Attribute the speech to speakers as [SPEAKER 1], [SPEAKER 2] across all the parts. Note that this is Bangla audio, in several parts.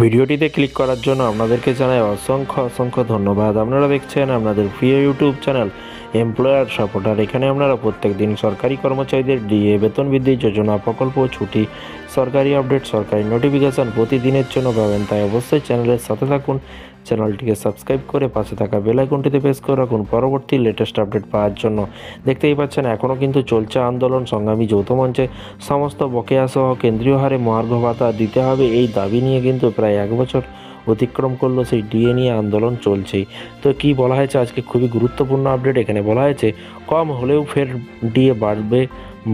[SPEAKER 1] ভিডিওটিতে ক্লিক করার জন্য আপনাদেরকে জানাই অসংখ্য ধন্যবাদ। আপনারা দেখছেন আপনাদের প্রিয় ইউটিউব চ্যানেল এমপ্লয়ার সাপোর্টার। এখানে আপনারা প্রত্যেক দিন সরকারি কর্মচারীদের ডিএ, বেতন বৃদ্ধি, যোজনা, প্রকল্প, ছুটি, সরকারি আপডেট, সরকারি নোটিফিকেশন প্রতিদিনের জন্য পাবেন। তাই অবশ্যই চ্যানেলের সাথে থাকুন, চ্যানেলটিকে সাবস্ক্রাইব করে পাশে থাকা বেল আইকনটিতে প্রেস করে রাখুন পরবর্তী লেটেস্ট আপডেট পাওয়ার জন্য। দেখতেই পাচ্ছেন এখনও কিন্তু চলছে আন্দোলন। সংগ্রামী যৌথ মঞ্চে সমস্ত বকেয়া সহ কেন্দ্রীয় হারে মহার্ঘ ভাতা দিতে হবে, এই দাবি নিয়ে কিন্তু প্রায় 1 বছর অতিক্রম করলো, সেই ডিএ নিয়ে আন্দোলন চলছেই। তো কি বলা হয়েছে আজকে খুবই গুরুত্বপূর্ণ আপডেট। এখানে বলা হয়েছে কম হলেও ফের ডিএ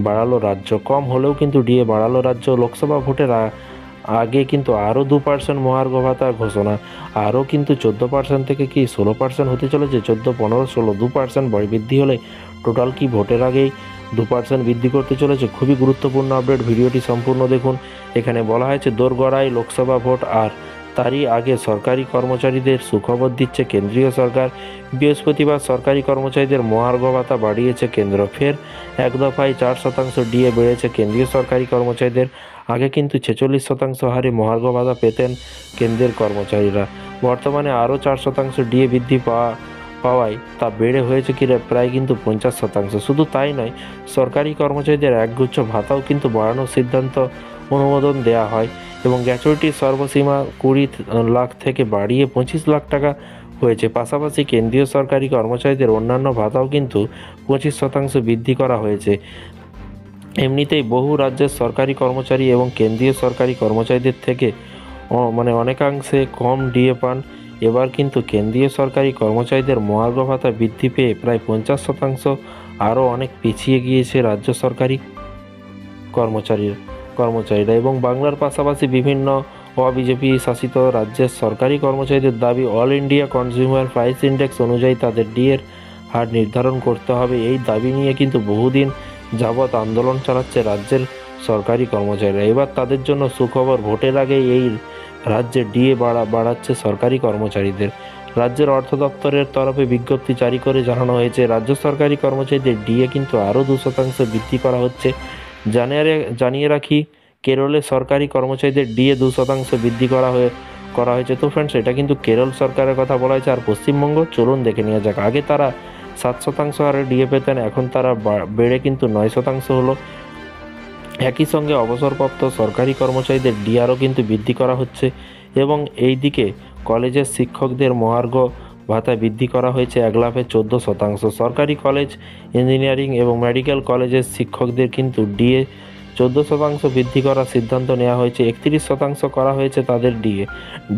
[SPEAKER 1] বাড়ালো রাজ্য। কম হলেও কিন্তু ডিএ বাড়ালো রাজ্য। লোকসভা ভোটের আগে কিন্তু আরও 2% মহার্ঘ ভাতা ঘোষণা। আরও কিন্তু 14% থেকে কি 16% হতে চলেছে। 14, 15, 16 2% বৃদ্ধি হলে টোটাল কি ভোটের আগেই 2% বৃদ্ধি করতে চলেছে। খুবই গুরুত্বপূর্ণ আপডেট, ভিডিওটি সম্পূর্ণ দেখুন। এখানে বলা হয়েছে দোরগড়ায় লোকসভা ভোট, আর তারই আগে সরকারি কর্মচারীদের সুখবর দিচ্ছে কেন্দ্রীয় সরকার। বৃহস্পতিবার সরকারি কর্মচারীদের মহার্ঘ ভাতা বাড়িয়েছে কেন্দ্র। ফের এক দফায় 4% ডিএ বেড়েছে কেন্দ্রীয় সরকারি কর্মচারীদের। আগে কিন্তু 46% হারে মহার্ঘ ভাতা পেতেন কেন্দ্রের কর্মচারীরা। বর্তমানে আরও 4% ডিএ বৃদ্ধি পাওয়ায় তা বেড়ে হয়েছে প্রায় কিন্তু 50%। শুধু তাই নয়, সরকারি কর্মচারীদের একগুচ্ছ ভাতাও কিন্তু বাড়ানোর সিদ্ধান্ত অনুমোদন দেওয়া হয় এবং গ্র্যাচুইটির সর্বসীমা 20 লাখ থেকে বাড়িয়ে 25 লাখ টাকা হয়েছে। পাশাপাশি কেন্দ্রীয় সরকারি কর্মচারীদের অন্যান্য ভাতাও কিন্তু 25% বৃদ্ধি করা হয়েছে। এমনিতেই বহু রাজ্যের সরকারি কর্মচারী এবং কেন্দ্রীয় সরকারি কর্মচারীদের থেকে অনেকাংশে কম ডিএ পান। এবার কিন্তু কেন্দ্রীয় সরকারি কর্মচারীদের মহার্ঘ ভাতা বৃদ্ধি পেয়ে প্রায় 50%। আরও অনেক পিছিয়ে গিয়েছে রাজ্য সরকারি কর্মচারীরা এবং বাংলার পাশাপাশি বিভিন্ন বিজেপি শাসিত রাজ্যের সরকারি কর্মচারীদের দাবি all India consumer price index অনুযায়ী তাদের ডিএর হার নির্ধারণ করতে হবে। এই দাবি নিয়ে কিন্তু বহুদিন যাবৎ আন্দোলন চালাচ্ছে রাজ্যের সরকারি কর্মচারীরা। এবার তাদের জন্য সুখবর, ভোটের আগে এই রাজ্যে ডিএ বাড়াচ্ছে সরকারি কর্মচারীদের। রাজ্যের অর্থ দপ্তরের তরফে বিজ্ঞপ্তি জারি করে জানানো হয়েছে রাজ্য সরকারি কর্মচারীদের ডিএ কিন্তু আরও 2% বৃদ্ধি করা হচ্ছে। জানিয়ে রাখি, কেরলে সরকারি কর্মচারীদের ডিএ 2% বৃদ্ধি করা হয়েছে। তো ফ্রেন্ডস, এটা কিন্তু কেরল সরকারের কথা বলা হয়েছে। আর পশ্চিমবঙ্গ চলুন দেখে নেওয়া যাক। আগে তারা 7% হারে ডিএ পেতেন, এখন তারা বেড়ে কিন্তু 9% হলো। একই সঙ্গে অবসরপ্রাপ্ত সরকারি কর্মচারীদের ডিআরও কিন্তু বৃদ্ধি করা হচ্ছে এবং এই দিকে কলেজের শিক্ষকদের মহার্ঘ ভাতা বৃদ্ধি করা হয়েছে 1 লাফে 14%। সরকারি কলেজ, ইঞ্জিনিয়ারিং এবং মেডিকেল কলেজের শিক্ষকদের কিন্তু ডিএ 14% বৃদ্ধি করার সিদ্ধান্ত নেওয়া হয়েছে। 31% করা হয়েছে তাদের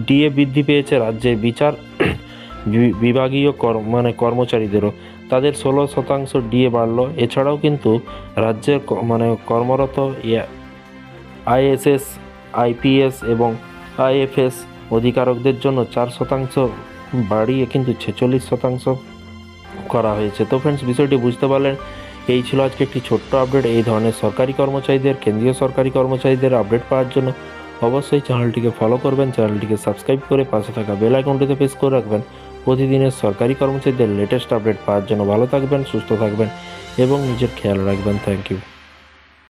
[SPEAKER 1] ডিএ বৃদ্ধি পেয়েছে রাজ্যের বিচার বিভাগীয় কর্মচারীদেরও, তাদের 16% ডিএ বাড়ল। এছাড়াও কিন্তু রাজ্যের কর্মরত আইএসএস, আইপিএস এবং আইএফএস অধিকারকদের জন্য 4% বাড়িয়ে কিন্তু 46% করা হয়েছে। তো ফ্রেন্ডস, বিষয়টি বুঝতে পারলেন। এই ছিল আজকে একটি ছোট্ট আপডেট। এই ধরনের সরকারি কর্মচারীদের, কেন্দ্রীয় সরকারি কর্মচারীদের আপডেট পাওয়ার জন্য অবশ্যই চ্যানেলটিকে ফলো করবেন, চ্যানেলটিকে সাবস্ক্রাইব করে পাশে থাকা বেল আইকনটিতে প্রেস করে রাখবেন প্রতিদিনের সরকারি কর্মচারীদের লেটেস্ট আপডেট পাওয়ার জন্য। ভালো থাকবেন, সুস্থ থাকবেন এবং নিজের খেয়াল রাখবেন। Thank you.